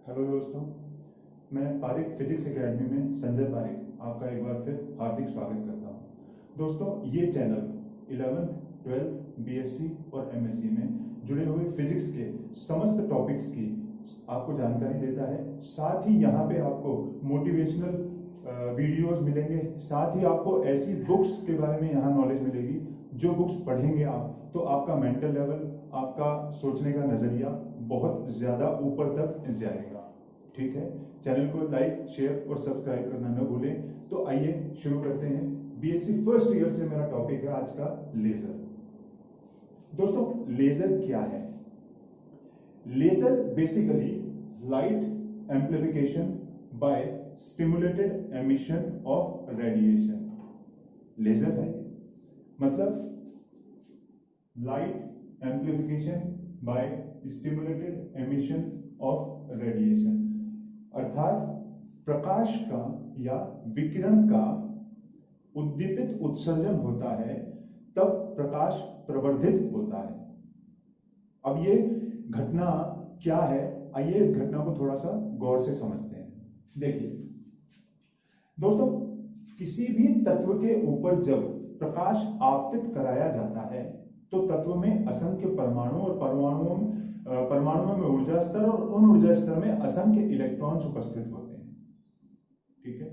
Hello दोस्तों, मैं Pareek physics academy में संजय पारिक आपका एक बार फिर हार्दिक स्वागत करता हूं। दोस्तों, ये चैनल 11th, 12th, बीएससी और एमएससी में जुड़े हुए फिजिक्स के समस्त टॉपिक्स की आपको जानकारी देता है। साथ ही यहाँ पे आपको मोटिवेशनल वीडियोस मिलेंगे, साथ ही आपको ऐसी बुक्स के बारे में यहाँ नॉलेज मिलेगी जो बुक्स पढ़ेंगे आप तो आपका मेंटल लेवल, आपका सोचने का नजरिया बहुत ज्यादा ऊपर तक जाएगा। ठीक है, चैनल को लाइक, शेयर और सब्सक्राइब करना न भूलें। तो आइए शुरू करते हैं। बीएससी फर्स्ट ईयर से मेरा टॉपिक है आज का लेजर। दोस्तों, लेजर क्या है? Laser basically light amplification by stimulated emission of radiation. Laser है मतलब light amplification by stimulated emission of radiation, अर्थात प्रकाश का या विकिरण का उद्दीपित उत्सर्जन होता है तब प्रकाश प्रवर्धित होता है। अब ये घटना क्या है, आइए इस घटना को थोड़ा सा गौर से समझते हैं। देखिए दोस्तों, किसी भी तत्व के ऊपर जब प्रकाश आपतित कराया जाता है तो तत्व में असंख्य परमाणु और परमाणुओं में ऊर्जा स्तर और उन ऊर्जा स्तर में असंख्य इलेक्ट्रॉन्स उपस्थित होते हैं। ठीक है,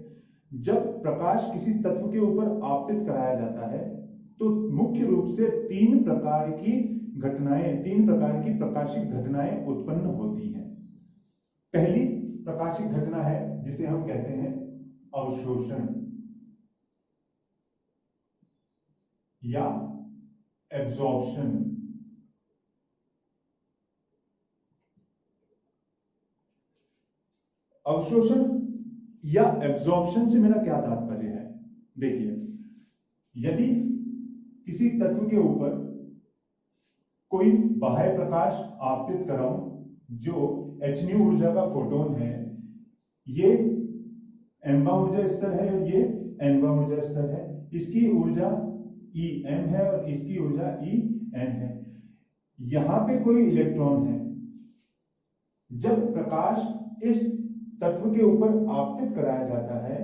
जब प्रकाश किसी तत्व के ऊपर आपतित कराया जाता है तो मुख्य रूप से तीन प्रकार की प्रकाशिक घटनाएं उत्पन्न होती हैं। पहली प्रकाशिक घटना है जिसे हम कहते हैं अवशोषण या एब्जॉर्प्शन। अवशोषण या एब्जॉर्प्शन से मेरा क्या तात्पर्य है? देखिए, यदि किसी तत्व के ऊपर कोई बाह्य प्रकाश आपतित कराऊं जो hν ऊर्जा का फोटोन है, ये mवां ऊर्जा स्तर है और ये nवां ऊर्जा स्तर है, इसकी ऊर्जा Em है और इसकी ऊर्जा En है। यहां पे कोई इलेक्ट्रॉन है। जब प्रकाश इस तत्व के ऊपर आपतित कराया जाता है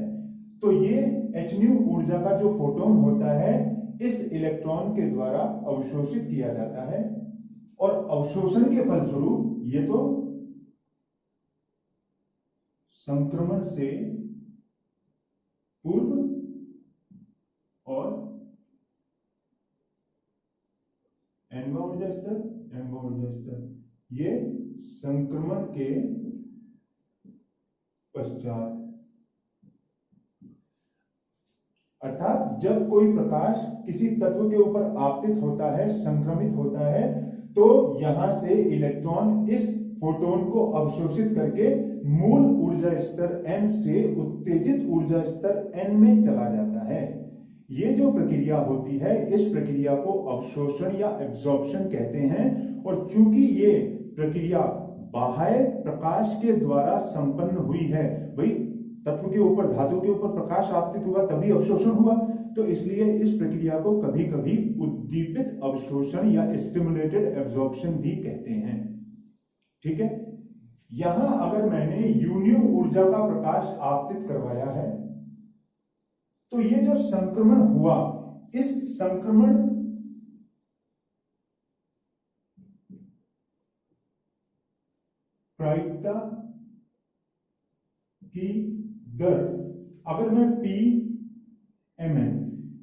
तो ये hν ऊर्जा का जो फोटोन होता है इस इलेक्ट्रॉन के द्वारा अवशोषित किया जाता है और अवशोषण के फलस्वरूप ये तो संक्रमण से पूर्व और nवां ऊर्जा स्तर ये संक्रमण के पश्चात, अर्थात जब कोई प्रकाश किसी तत्व के ऊपर आपतित होता है, संक्रमित होता है, तो यहां से इलेक्ट्रॉन इस फोटोन को अवशोषित करके मूल ऊर्जा स्तर n से उत्तेजित ऊर्जा स्तर n में चला जाता है। ये जो प्रक्रिया होती है इस प्रक्रिया को अवशोषण या एब्जॉर्प्शन कहते हैं। और चूंकि ये प्रक्रिया बाह्य प्रकाश के द्वारा संपन्न हुई है, भाई तत्व के ऊपर, धातु के ऊपर प्रकाश आपतित हुआ तभी अवशोषण हुआ, तो इसलिए इस प्रक्रिया को कभी कभी उद्दीपित अवशोषण या स्टिमुलेटेड एब्जॉर्प्शन भी कहते हैं। ठीक है, यहां अगर मैंने hν ऊर्जा का प्रकाश आपतित करवाया है तो ये जो संक्रमण हुआ, इस संक्रमण प्रायिकता की दर, अगर मैं Pmn,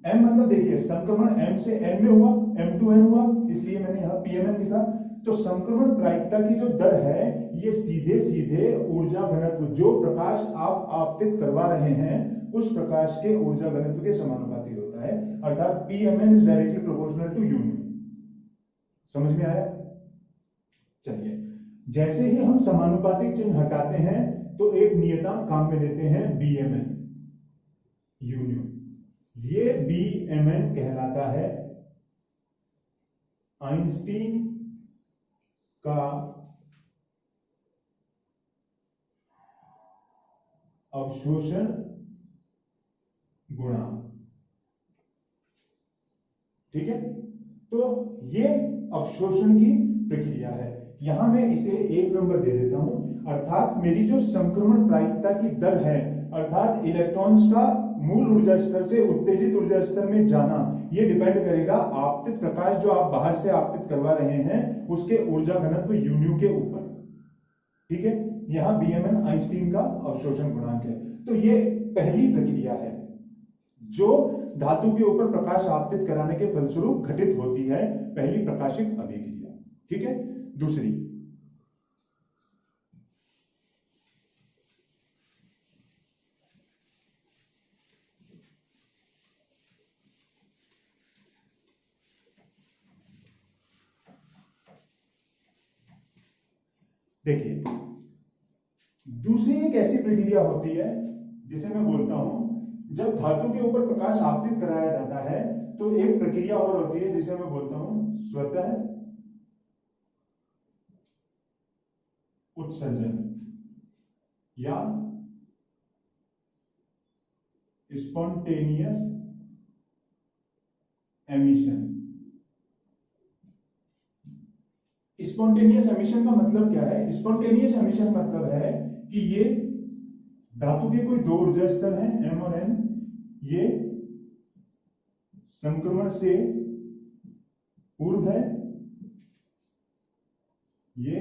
m मतलब देखिए संक्रमण m से n में हुआ, m to n हुआ, इसलिए मैंने यहां Pmn लिखा। तो संक्रमण प्रायिकता की जो दर है ये सीधे सीधे ऊर्जा घनत्व, जो प्रकाश आप आपतित करवा रहे हैं उस प्रकाश के ऊर्जा घनत्व के समानुपाती होता है, अर्थात Pmn is directly proportional to uν। समझ में आया? चलिए, जैसे ही हम समानुपातिक चिन्ह हटाते हैं तो एक नियतांक काम में लेते हैं Bmn, uν। ये Bmn कहलाता है आइंस्टीन का अवशोषण गुणांक। ठीक है, तो ये अवशोषण की प्रक्रिया है। यहां मैं इसे 1 नंबर दे देता हूं, अर्थात मेरी जो संक्रमण प्रायिकता की दर है, अर्थात इलेक्ट्रॉन्स का मूल ऊर्जा स्तर से उत्तेजित ऊर्जा स्तर में जाना, ये डिपेंड करेगा आपतित प्रकाश जो आप बाहर से आपतित करवा रहे हैं उसके ऊर्जा घनत्व यून्यू के ऊपर। ठीक है, यहां बीएमएन आइंस्टीन का अवशोषण गुणांक है। तो ये पहली प्रक्रिया है जो धातु के ऊपर प्रकाश आपतित कराने के फलस्वरूप घटित होती है, पहली प्रकाशिक अभिक्रिया। ठीक है, दूसरी, देखिए दूसरी एक ऐसी प्रक्रिया होती है जिसे मैं बोलता हूं जब धातु के ऊपर प्रकाश आपतित कराया जाता है, तो एक प्रक्रिया और होती है जिसे मैं बोलता हूं स्वतः उत्सर्जन या स्पॉन्टेनियस एमिशन। स्पॉन्टेनियस एमिशन का मतलब क्या है? स्पॉन्टेनियस एमिशन मतलब है कि ये धातु के कोई दो ऊर्जा स्तर हैं m और n, ये संक्रमण से पूर्व है, ये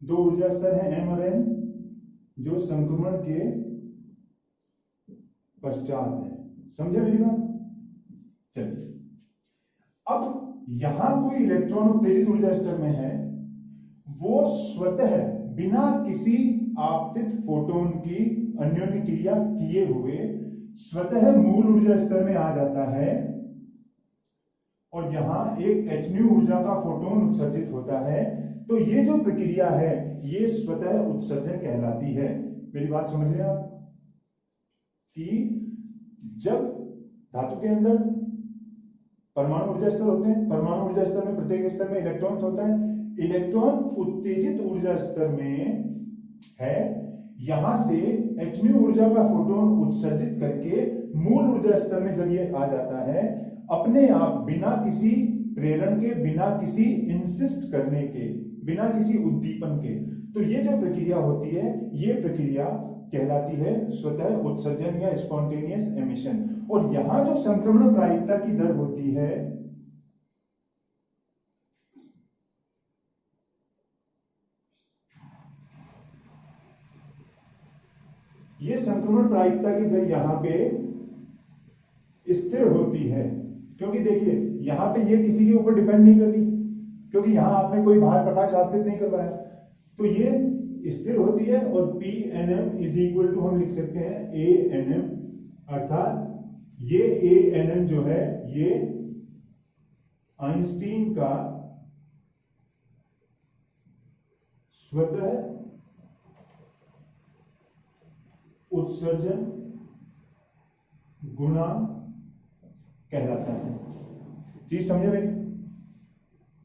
दो ऊर्जा स्तर हैं m और n जो संक्रमण के पश्चात है। समझे मेरी बात? चलिए, अब यहां कोई इलेक्ट्रॉन उत्तेजित ऊर्जा स्तर में है, वो स्वतः बिना किसी आपतित फोटोन की अन्योन्य क्रिया किए हुए स्वतः मूल ऊर्जा स्तर में आ जाता है और यहां एक hν ऊर्जा का फोटोन उत्सर्जित होता है। तो ये जो प्रक्रिया है ये स्वतः उत्सर्जन कहलाती है। मेरी बात समझ रहे हैं आप कि जब धातु के अंदर परमाणु ऊर्जा स्तर होते हैं, परमाणु ऊर्जा स्तर में प्रत्येक स्तर में इलेक्ट्रॉन होता है, इलेक्ट्रॉन उत्तेजित ऊर्जा स्तर में है, यहां से hν ऊर्जा का फोटोन उत्सर्जित करके मूल ऊर्जा स्तर में जब ये आ जाता है, अपने आप बिना किसी प्रेरण के, बिना किसी इंसिस्ट करने के, बिना किसी उद्दीपन के, तो ये जो प्रक्रिया होती है ये प्रक्रिया कहलाती है स्वतः उत्सर्जन या स्पॉन्टेनियस एमिशन। और यहां जो संक्रमण प्रायिकता की दर होती है ये संक्रमण प्रायिकता की दर यहां पे स्थिर होती है, क्योंकि देखिए यहां पे ये किसी के ऊपर डिपेंड नहीं कर रही, क्योंकि यहां आपने कोई बाहर प्रकाश आपतित नहीं करवाया, तो ये स्थिर होती है। और PNM इज इक्वल टू हम लिख सकते हैं ANM, अर्थात ये ANM जो है ये आइंस्टीन का स्वतः उत्सर्जन गुणांक कहलाता है। चीज समझे मेरी?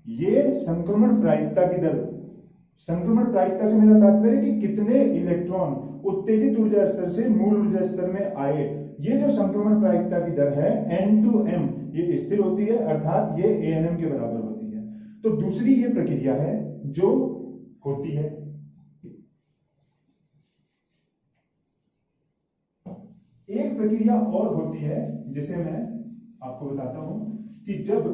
ये संक्रमण प्रायिकता की दर, संक्रमण प्रायिकता से मेरा तात्पर्य कि कितने इलेक्ट्रॉन उत्तेजित ऊर्जा स्तर से मूल ऊर्जा स्तर में आए, ये जो संक्रमण प्रायिकता की दर है N/M ये स्थिर होती है, अर्थात ये ANM के बराबर होती है। तो दूसरी ये प्रक्रिया है जो होती है। एक प्रक्रिया और होती है जिसे मैं आपको बताता हूं कि जब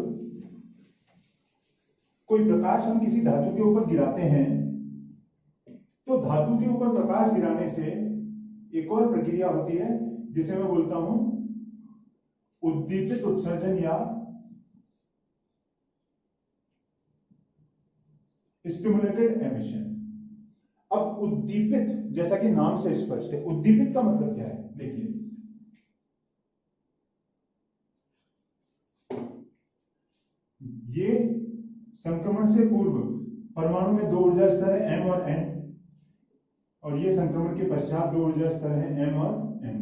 कोई प्रकाश हम किसी धातु के ऊपर गिराते हैं, तो धातु के ऊपर प्रकाश गिराने से एक और प्रक्रिया होती है जिसे मैं बोलता हूं उद्दीपित उत्सर्जन या स्टिमुलेटेड एमिशन। अब उद्दीपित, जैसा कि नाम से स्पष्ट है, उद्दीपित का मतलब क्या है? देखिए ये संक्रमण से पूर्व परमाणु में दो ऊर्जा स्तर है M और N, और ये संक्रमण के पश्चात दो ऊर्जा स्तर है M और N।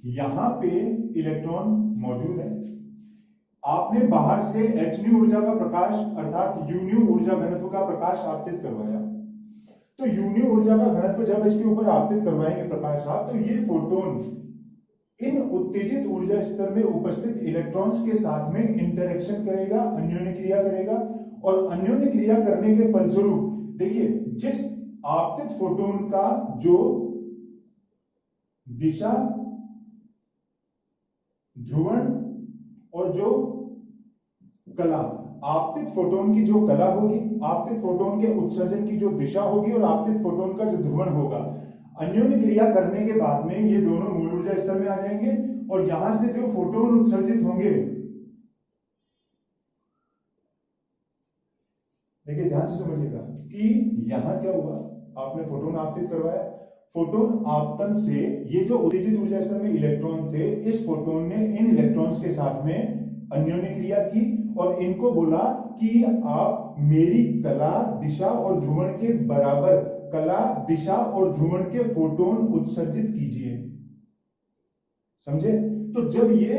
यहां पे इलेक्ट्रॉन मौजूद है, आपने बाहर से hν ऊर्जा का प्रकाश अर्थात uν ऊर्जा घनत्व का प्रकाश आपतित करवाया, तो uν ऊर्जा का घनत्व जब इसके ऊपर आपतित करवाएंगे प्रकाश आप, तो ये फोटोन इन उत्तेजित ऊर्जा स्तर में उपस्थित इलेक्ट्रॉन्स के साथ में इंटरेक्शन करेगा, अन्योन्य क्रिया करेगा, और अन्योन्य क्रिया करने के फलस्वरूप देखिए, जिस आपतित फोटोन का जो दिशा, ध्रुवण और जो कला, आपतित फोटोन की जो कला होगी, आपतित फोटोन के उत्सर्जन की जो दिशा होगी और आपतित फोटोन का जो ध्रुवण होगा, अन्योन्य क्रिया करने के बाद में ये दोनों मूल ऊर्जा स्तर में आ जाएंगे और यहां से जो फोटोन उत्सर्जित होंगे, देखिए ध्यान से समझिएगा कि यहां क्या हुआ, आपने फोटोन आपतित करवाया, फोटोन आपतन से ये जो उत्तेजित ऊर्जा स्तर में इलेक्ट्रॉन थे, इस फोटोन ने इन इलेक्ट्रॉन्स के साथ में अन्योन्य क्रिया की और इनको बोला कि आप मेरी कला, दिशा और ध्रुवण के बराबर कला, दिशा और ध्रुवण के फोटोन उत्सर्जित कीजिए। समझे? तो जब ये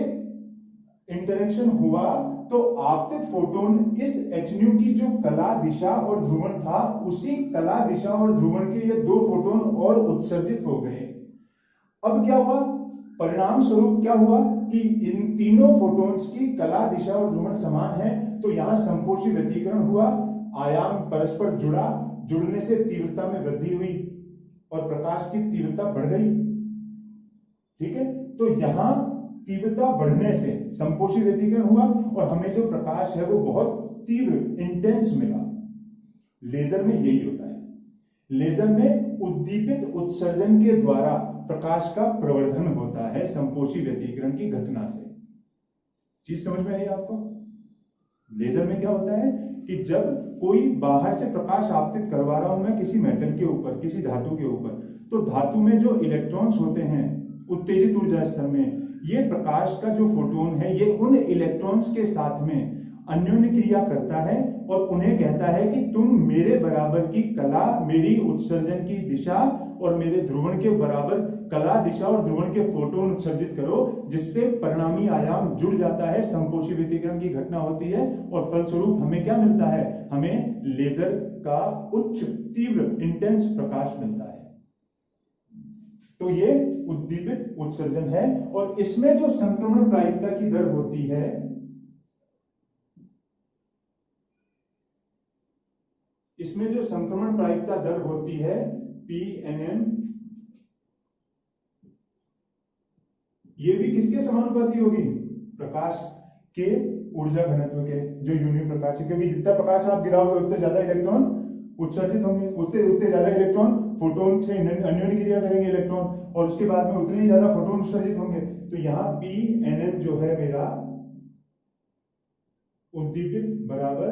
इंटरेक्शन हुआ तो आपतित फोटोन इस hν की जो कला, दिशा और ध्रुवण था, उसी कला, दिशा और ध्रुवण के ये दो फोटोन और उत्सर्जित हो गए। अब क्या हुआ? परिणाम स्वरूप क्या हुआ कि इन तीनों फोटोन्स की कला, दिशा और ध्रुवण समान है, तो यहां संपोषी व्यतिकरण हुआ, आयाम परस्पर जुड़ा, जुड़ने से तीव्रता में वृद्धि हुई और प्रकाश की तीव्रता बढ़ गई। ठीक है, तो यहां तीव्रता बढ़ने से संपोषी व्यतिकरण हुआ और हमें जो प्रकाश है वो बहुत तीव्र, इंटेंस मिला। लेजर में यही होता है, लेजर में उद्दीपित उत्सर्जन के द्वारा प्रकाश का प्रवर्धन होता है संपोषी व्यतिकरण की घटना से। चीज समझ में आई आपको? लेजर में क्या होता है कि जब कोई बाहर से प्रकाश आपतित करवा रहा हूं मैं किसी मेटल के ऊपर, किसी धातु के ऊपर, तो धातु में जो इलेक्ट्रॉन्स होते हैं उत्तेजित ऊर्जा स्तर में, ये प्रकाश का जो फोटोन है ये उन इलेक्ट्रॉन्स के साथ में अन्योन्य क्रिया करता है और उन्हें कहता है कि तुम मेरे बराबर की कला, मेरी उत्सर्जन की दिशा और मेरे ध्रुवण के बराबर कला, दिशा और ध्रुवण के फोटोन उत्सर्जित करो, जिससे परिणामी आयाम जुड़ जाता है, संपोषी व्यतिकरण की घटना होती है और फलस्वरूप हमें क्या मिलता है? हमें लेजर का उच्च, तीव्र, इंटेंस प्रकाश मिलता है। तो ये उद्दीपित उत्सर्जन है और इसमें जो संक्रमण प्रायिकता की दर होती है, इसमें जो संक्रमण प्रायिकता दर होती है PNM, ये भी किसके समानुपाती होगी? प्रकाश के ऊर्जा घनत्व के, जो यूनि प्रकाश है, क्योंकि जितना प्रकाश आप गिराओगे उतने ज्यादा इलेक्ट्रॉन उत्सर्जित होंगे, उतने ज्यादा इलेक्ट्रॉन फोटोन से अन्योन्य क्रिया करेंगे इलेक्ट्रॉन और उसके बाद में उतने ही ज्यादा फोटोन उत्सर्जित होंगे। तो यहाँ PNM जो है मेरा उद्दीपित बराबर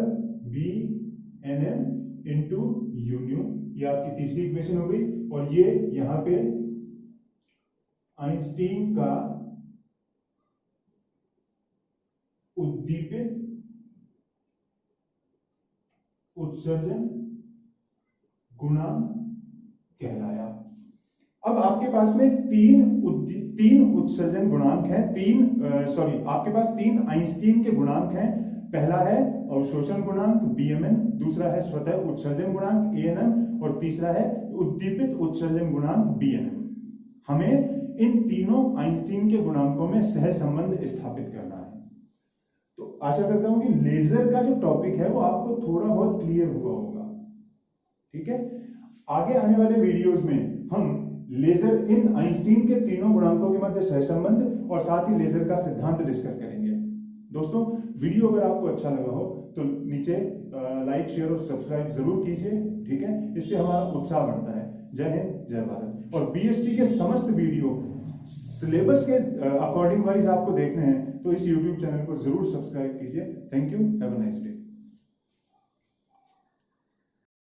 BNM इंटू यून्यू, ये आपकी तीसरी इक्वेशन हो गई और ये यहाँ पे आइंस्टीन का उद्दीपित उत्सर्जन गुणांक कहलाया। अब आपके पास में तीन उत्सर्जन गुणांक हैं, आपके पास तीन आइंस्टीन के गुणांक हैं। पहला है अवशोषण गुणांक BMN, दूसरा है स्वतः उत्सर्जन गुणांक ANM और तीसरा है उद्दीपित उत्सर्जन गुणांक BNM। हमें इन तीनों आइंस्टीन के गुणांकों में सह संबंध स्थापित करना है। तो आशा करता हूं कि लेजर का जो टॉपिक है वो आपको थोड़ा बहुत क्लियर हुआ होगा। ठीक है, आगे आने वाले वीडियोस में हम लेजर, इन आइंस्टीन के तीनों गुणांकों के मध्य सहसंबंध और साथ ही लेजर का सिद्धांत डिस्कस करेंगे। दोस्तों, वीडियो अगर आपको अच्छा लगा हो तो नीचे लाइक, शेयर और सब्सक्राइब जरूर कीजिए। ठीक है, इससे हमारा उत्साह बढ़ता है। जय हिंद, जय भारत। और BSc के समस्त वीडियो सिलेबस के अकॉर्डिंग वाइज आपको देखने हैं तो इस YouTube चैनल को जरूर सब्सक्राइब कीजिए। Thank you, have a nice day.